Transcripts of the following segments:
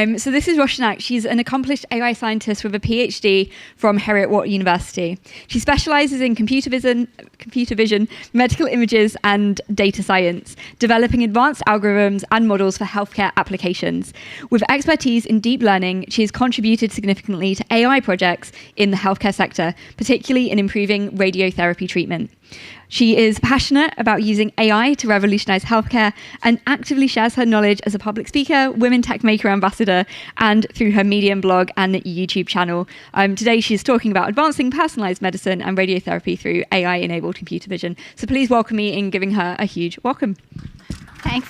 So this is Roushanak. She's an accomplished AI scientist with a PhD from Heriot-Watt University. She specializes in computer vision, medical images, and data science, developing advanced algorithms and models for healthcare applications. With expertise in deep learning, she has contributed significantly to AI projects in the healthcare sector, particularly in improving radiotherapy treatment. She is passionate about using AI to revolutionize healthcare and actively shares her knowledge as a public speaker, Women Tech Maker ambassador, and through her Medium blog and YouTube channel. Today, she's talking about advancing personalized medicine and radiotherapy through AI-enabled computer vision. So please welcome me in giving her a huge welcome. Thanks.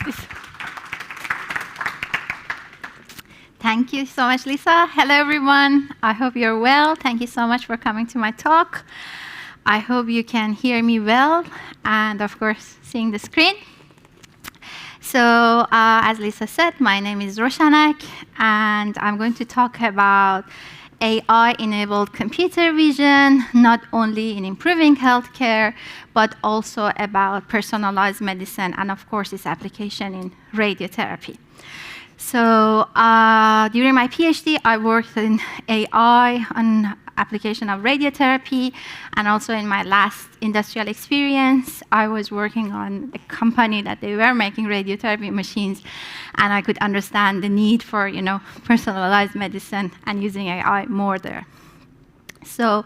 Thank you so much, Lisa. Hello, everyone. I hope you're well. Thank you so much for coming to my talk. I hope you can hear me well, and of course, seeing the screen. So, as Lisa said, my name is Roushanak, and I'm going to talk about AI-enabled computer vision, not only in improving healthcare, but also about personalized medicine, and of course, its application in radiotherapy. So, during my PhD, I worked in AI on application of radiotherapy, and also in my last industrial experience, I was working on a company that they were making radiotherapy machines, and I could understand the need for, personalized medicine and using AI more there. So,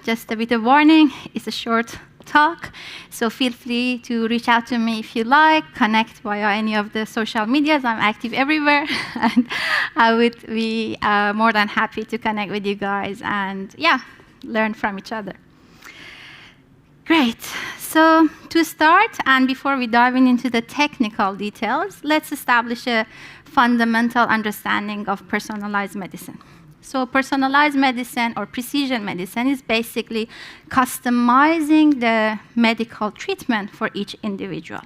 just a bit of warning. It's a short talk, so feel free to reach out to me if you like, connect via any of the social medias. I'm active everywhere, and I would be more than happy to connect with you guys and, learn from each other. Great. So to start, and before we dive into the technical details, let's establish a fundamental understanding of personalized medicine. So personalized medicine or precision medicine is basically customizing the medical treatment for each individual.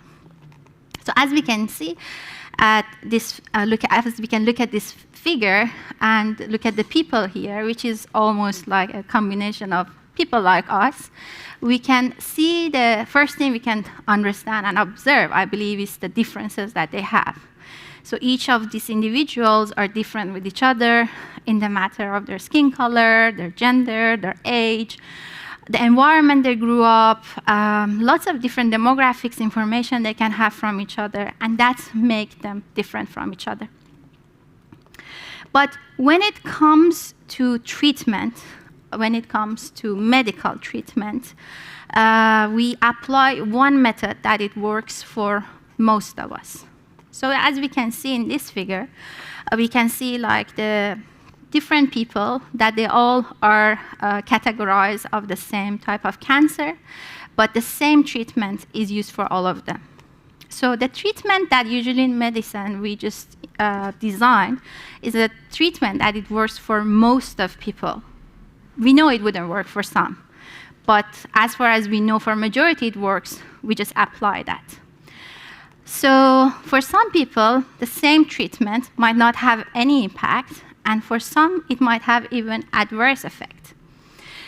So as we can see at this, we can look at this figure and look at the people here, which is almost like a combination of people like us. We can see the first thing we can understand and observe, I believe, is the differences that they have. So each of these individuals are different with each other in the matter of their skin color, their gender, their age, the environment they grew up, lots of different demographics information they can have from each other, and that makes them different from each other. But when it comes to treatment, when it comes to medical treatment, we apply one method that it works for most of us. So as we can see in this figure, we can see like the different people that they all are categorized of the same type of cancer, but the same treatment is used for all of them. So the treatment that usually in medicine we just design is a treatment that it works for most of people. We know it wouldn't work for some, but as far as we know for majority it works, we just apply that. So for some people, the same treatment might not have any impact, and for some, it might have even adverse effect.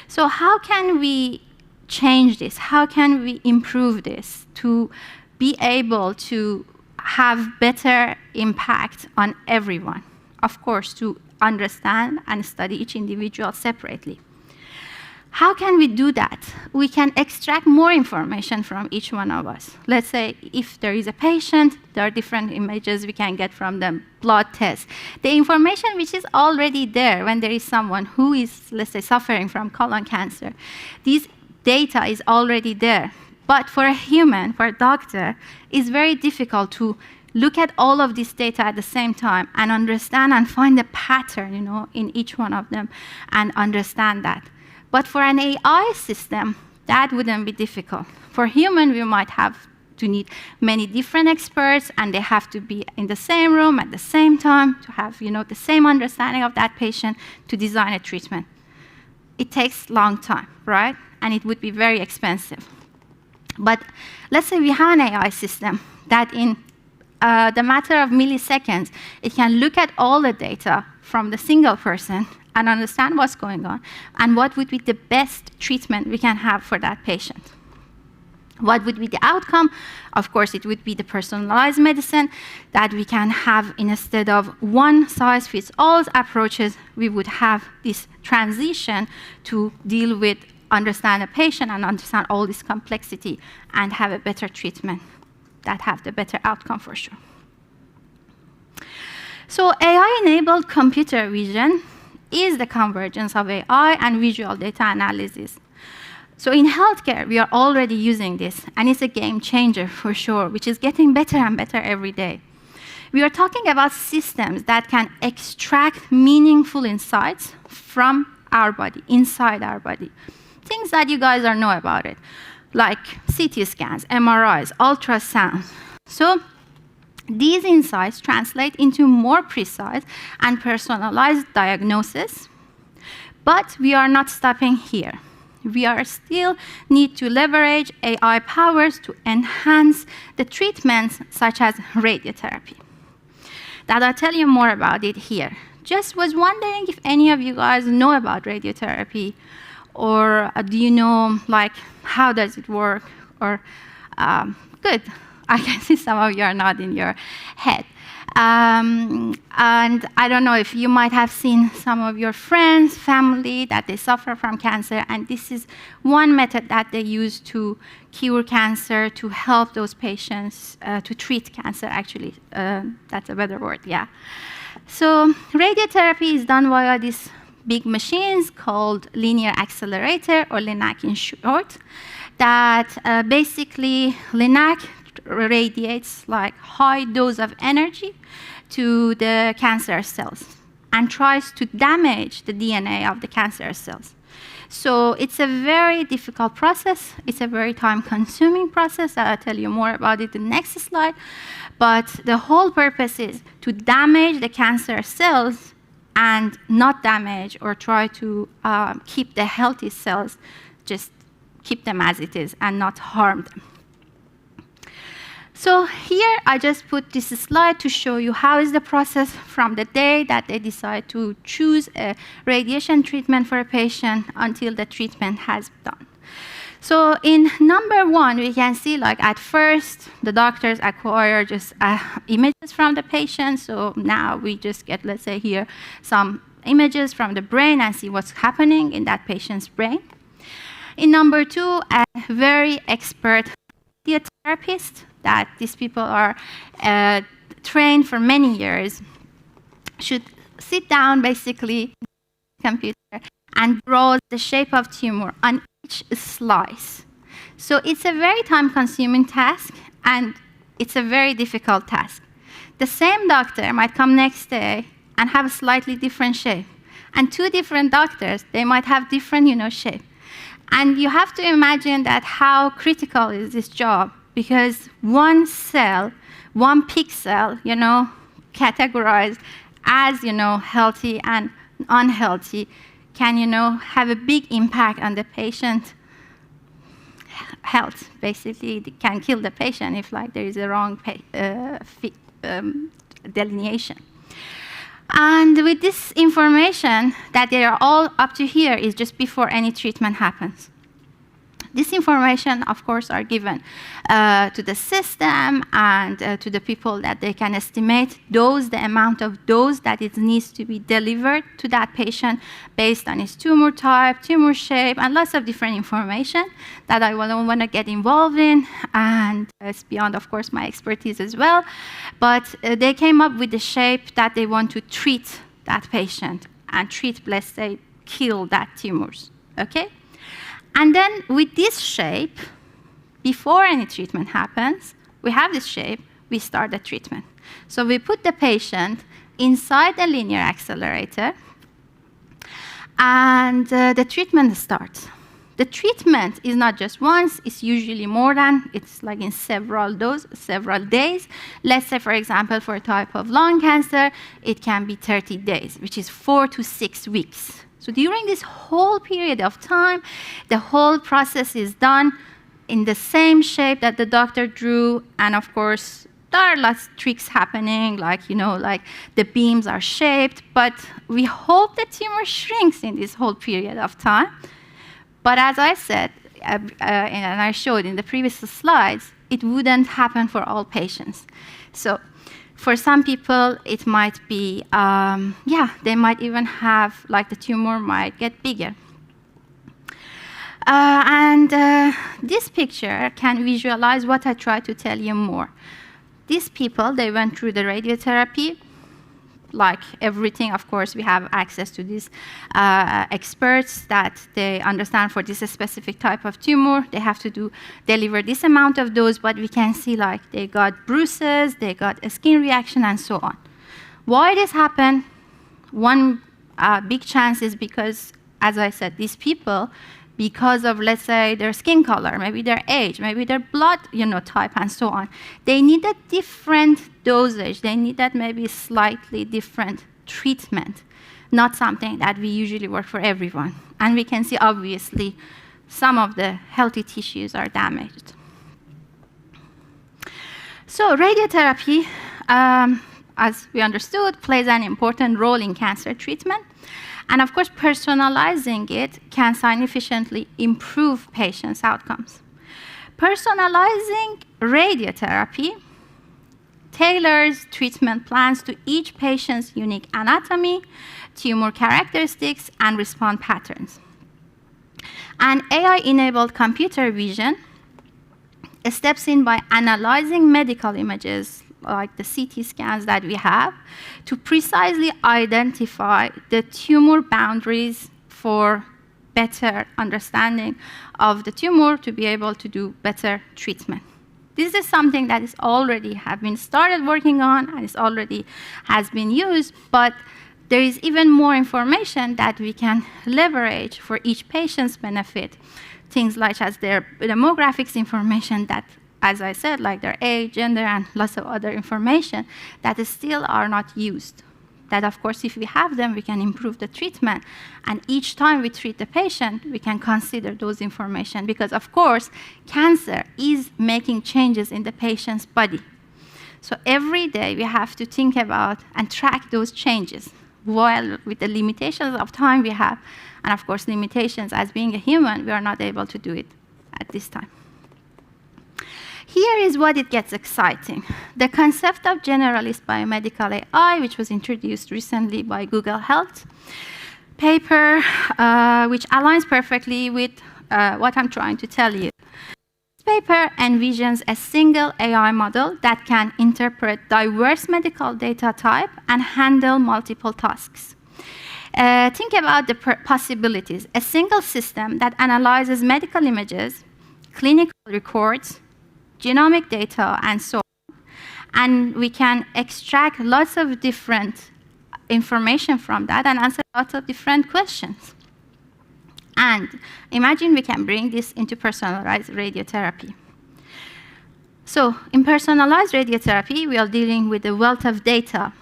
So how can we change this? How can we improve this to be able to have better impact on everyone? Of course, to understand and study each individual separately. How can we do that? We can extract more information from each one of us. Let's say if there is a patient, there are different images we can get from them, blood tests. The information which is already there when there is someone who is, let's say, suffering from colon cancer, this data is already there. But for a human, for a doctor, it's very difficult to look at all of this data at the same time and understand and find a pattern, in each one of them and understand that. But for an AI system, that wouldn't be difficult. For human, we might have to need many different experts, and they have to be in the same room at the same time to have, the same understanding of that patient to design a treatment. It takes a long time, right? And it would be very expensive. But let's say we have an AI system that in the matter of milliseconds, it can look at all the data from the single person and understand what's going on and what would be the best treatment we can have for that patient. What would be the outcome? Of course, it would be the personalized medicine that we can have. Instead of one-size-fits-all approaches, we would have this transition to deal with, understand the patient and understand all this complexity and have a better treatment that have the better outcome for sure. So AI-enabled computer vision is the convergence of AI and visual data analysis. So in healthcare, we are already using this, and it's a game changer for sure, which is getting better and better every day. We are talking about systems that can extract meaningful insights from our body, inside our body. Things that you guys know about it, like CT scans, MRIs, ultrasounds. So these insights translate into more precise and personalized diagnosis, but we are not stopping here. We are still need to leverage AI powers to enhance the treatments such as radiotherapy. That I'll tell you more about it here. Just was wondering if any of you guys know about radiotherapy, or do you know, like, how does it work? Or, good, I can see some of you are nodding your head. And I don't know if you might have seen some of your friends, family, that they suffer from cancer, and this is one method that they use to cure cancer, to help those patients, to treat cancer, actually. That's a better word, yeah. So radiotherapy is done via these big machines called linear accelerator, or LINAC in short, that basically LINAC radiates like high dose of energy to the cancer cells and tries to damage the DNA of the cancer cells. So it's a very difficult process. It's a very time-consuming process. I'll tell you more about it in the next slide. But the whole purpose is to damage the cancer cells and not damage or try to keep the healthy cells, just keep them as it is and not harm them. So here I just put this slide to show you how is the process from the day that they decide to choose a radiation treatment for a patient until the treatment has done. So in number one, we can see, like, at first, the doctors acquire just images from the patient. So now we just get, let's say here, some images from the brain and see what's happening in that patient's brain. In number two, a very expert radiotherapist, that these people are trained for many years, should sit down basically in the computer and draw the shape of tumor on each slice. So it's a very time-consuming task, and it's a very difficult task. The same doctor might come next day and have a slightly different shape. And two different doctors, they might have different, shape. And you have to imagine that how critical is this job, because one cell, one pixel, categorized as, healthy and unhealthy, can, have a big impact on the patient health. Basically, it can kill the patient if, like, there is a wrong delineation. And with this information that they are all up to here is just before any treatment happens. This information, of course, are given to the system and to the people that they can estimate the amount of dose that it needs to be delivered to that patient based on his tumor type, tumor shape, and lots of different information that I don't want to get involved in, and it's beyond, of course, my expertise as well. But they came up with the shape that they want to treat that patient and treat, let's say, kill that tumors, okay? And then with this shape, before any treatment happens, we have this shape, we start the treatment. So we put the patient inside the linear accelerator, and the treatment starts. The treatment is not just once, it's usually more than, it's like in several days. Let's say, for example, for a type of lung cancer, it can be 30 days, which is 4 to 6 weeks. So during this whole period of time, the whole process is done in the same shape that the doctor drew, and of course, there are lots of tricks happening, like, like the beams are shaped, but we hope the tumor shrinks in this whole period of time. But as I said, and I showed in the previous slides, it wouldn't happen for all patients. So for some people, it might be, they might even have, like the tumor might get bigger. This picture can visualize what I try to tell you more. These people, they went through the radiotherapy. Like everything, of course, we have access to these experts that they understand for this specific type of tumor. They have to deliver this amount of dose, but we can see like they got bruises, they got a skin reaction, and so on. Why this happened? One big chance is because, as I said, these people, because of, let's say, their skin color, maybe their age, maybe their blood type, and so on, they needed different dosage. They needed maybe slightly different treatment, not something that we usually work for everyone. And we can see, obviously, some of the healthy tissues are damaged. So radiotherapy, as we understood, plays an important role in cancer treatment. And of course, personalizing it can significantly improve patients' outcomes. Personalizing radiotherapy tailors treatment plans to each patient's unique anatomy, tumor characteristics, and response patterns. And AI-enabled computer vision steps in by analyzing medical images like the CT scans that we have, to precisely identify the tumor boundaries for better understanding of the tumor to be able to do better treatment. This is something that is already have been started working on and is already has been used, but there is even more information that we can leverage for each patient's benefit. Things like as their demographics information that, as I said, like their age, gender, and lots of other information that still are not used. That, of course, if we have them, we can improve the treatment. And each time we treat the patient, we can consider those information because, of course, cancer is making changes in the patient's body. So every day we have to think about and track those changes while with the limitations of time we have, and of course limitations as being a human, we are not able to do it at this time. Here is what it gets exciting. The concept of generalist biomedical AI, which was introduced recently by Google Health, paper, which aligns perfectly with what I'm trying to tell you. This paper envisions a single AI model that can interpret diverse medical data type and handle multiple tasks. Think about the possibilities. A single system that analyzes medical images, clinical records, genomic data, and so on. And we can extract lots of different information from that and answer lots of different questions. And imagine we can bring this into personalized radiotherapy. So in personalized radiotherapy, we are dealing with a wealth of data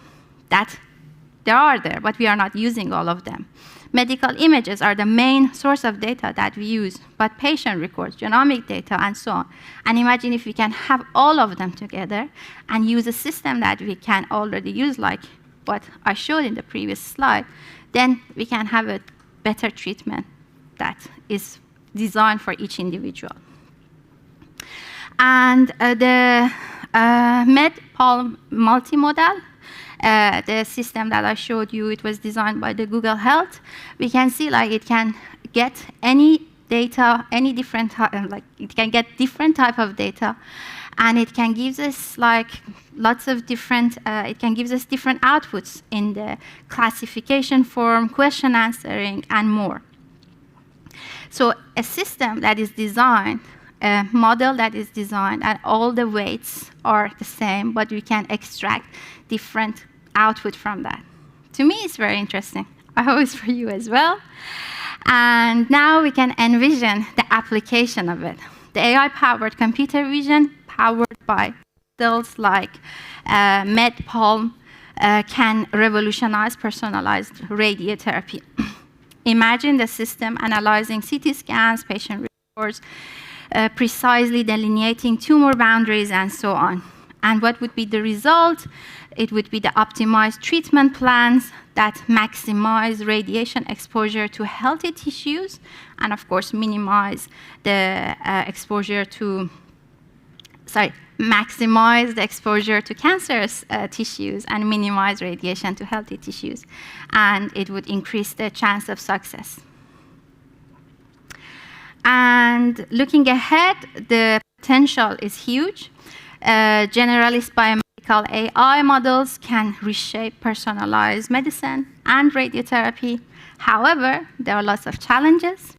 that are there, but we are not using all of them. Medical images are the main source of data that we use, but patient records, genomic data, and so on. And imagine if we can have all of them together and use a system that we can already use, like what I showed in the previous slide, then we can have a better treatment that is designed for each individual. And the MedPalm multimodal, the system that I showed you, it was designed by the Google Health. We can see like it can get any data, any different like it can get different type of data, and it can give us like lots of different. It can give us different outputs in the classification form, question answering, and more. So a system that is designed, a model that is designed, and all the weights are the same, but we can extract different output from that. To me, it's very interesting. I hope it's for you as well. And now we can envision the application of it. The AI-powered computer vision, powered by models like MedPalm, can revolutionize personalized radiotherapy. Imagine the system analyzing CT scans, patient reports, precisely delineating tumor boundaries, and so on. And what would be the result? It would be the optimized treatment plans that maximize radiation exposure to healthy tissues, and of course minimize the maximize the exposure to cancerous tissues and minimize radiation to healthy tissues. And it would increase the chance of success. And looking ahead, the potential is huge. Generalist biomedical AI models can reshape personalized medicine and radiotherapy. However, there are lots of challenges,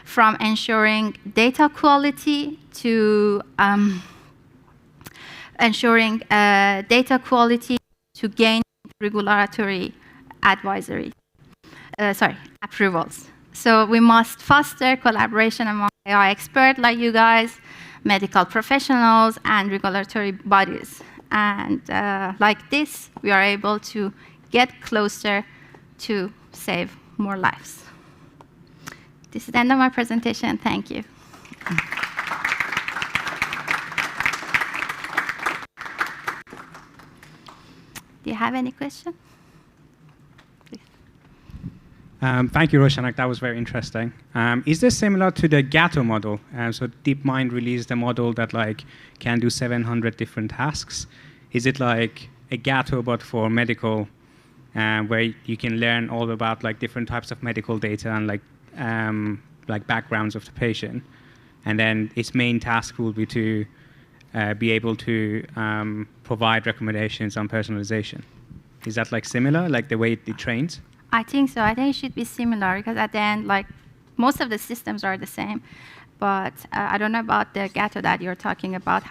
from ensuring data quality to gain regulatory approvals. So we must foster collaboration among AI experts like you guys, medical professionals, and regulatory bodies. And like this, we are able to get closer to save more lives. This is the end of my presentation. Thank you. Do you have any questions? Thank you, Roushanak. That was very interesting. Is this similar to the Gato model? So DeepMind released a model that can do 700 different tasks. Is it like a Gato but for medical, where you can learn all about different types of medical data and backgrounds of the patient, and then its main task will be to be able to provide recommendations on personalization? Is that similar, the way it trains? I think so. I think it should be similar, because at the end, most of the systems are the same. But I don't know about the Gato that you're talking about,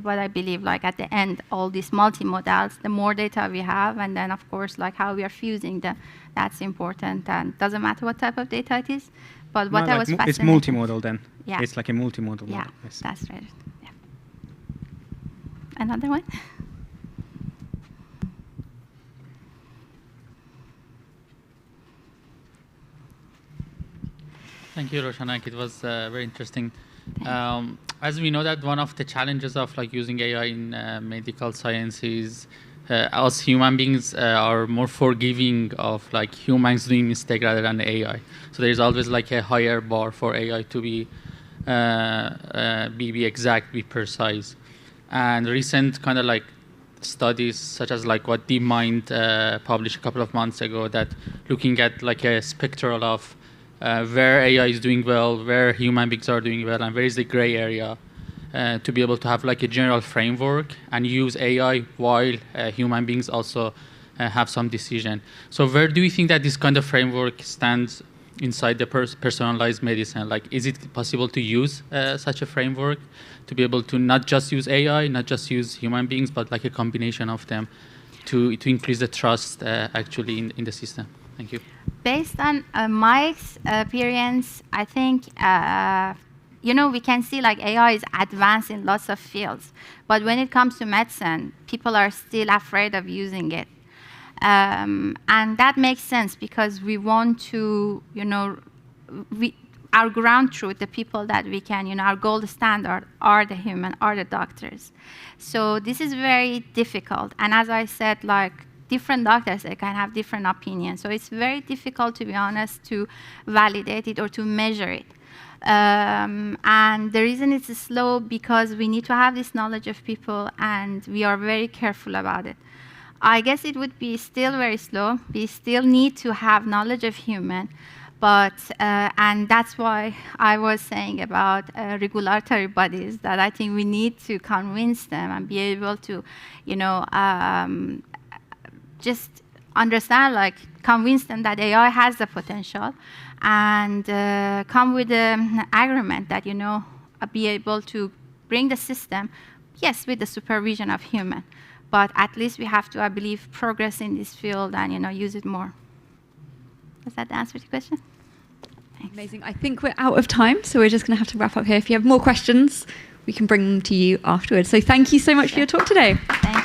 but I believe at the end, all these multimodals, the more data we have, and then of course how we are fusing them, that's important. And doesn't matter what type of data it is. But what I was fascinated. It's multimodal then. Yeah. It's like a multimodal model. Yeah, that's right. Yeah. Another one? Thank you, Roushanak. It was very interesting. As we know that one of the challenges of using AI in medical science is us human beings are more forgiving of humans doing mistake rather than AI. So there's always a higher bar for AI to be exact, be precise. And recent kind of studies such as what DeepMind published a couple of months ago, that looking at a spectral of where AI is doing well, where human beings are doing well, and where is the gray area, to be able to have a general framework and use AI while human beings also have some decision. So where do you think that this kind of framework stands inside the personalized medicine? Is it possible to use such a framework to be able to not just use AI, not just use human beings, but a combination of them to increase the trust actually in the system? Thank you. Based on my experience, I think, we can see AI is advanced in lots of fields. But when it comes to medicine, people are still afraid of using it. And that makes sense, because we want to, our ground truth, the people that we can, our gold standard are the doctors. So this is very difficult. And as I said, different doctors, they can have different opinions. So it's very difficult, to be honest, to validate it or to measure it. And the reason it's slow, because we need to have this knowledge of people, and we are very careful about it. I guess it would be still very slow. We still need to have knowledge of human. But, and that's why I was saying about regulatory bodies, that I think we need to convince them and be able to, just understand, convince them that AI has the potential, and come with an agreement that, be able to bring the system, yes, with the supervision of human, but at least we have to, I believe, progress in this field and, use it more. Does that answer the question? Thanks. Amazing. I think we're out of time, so we're just going to have to wrap up here. If you have more questions, we can bring them to you afterwards. So thank you so much for your talk today. Thank you.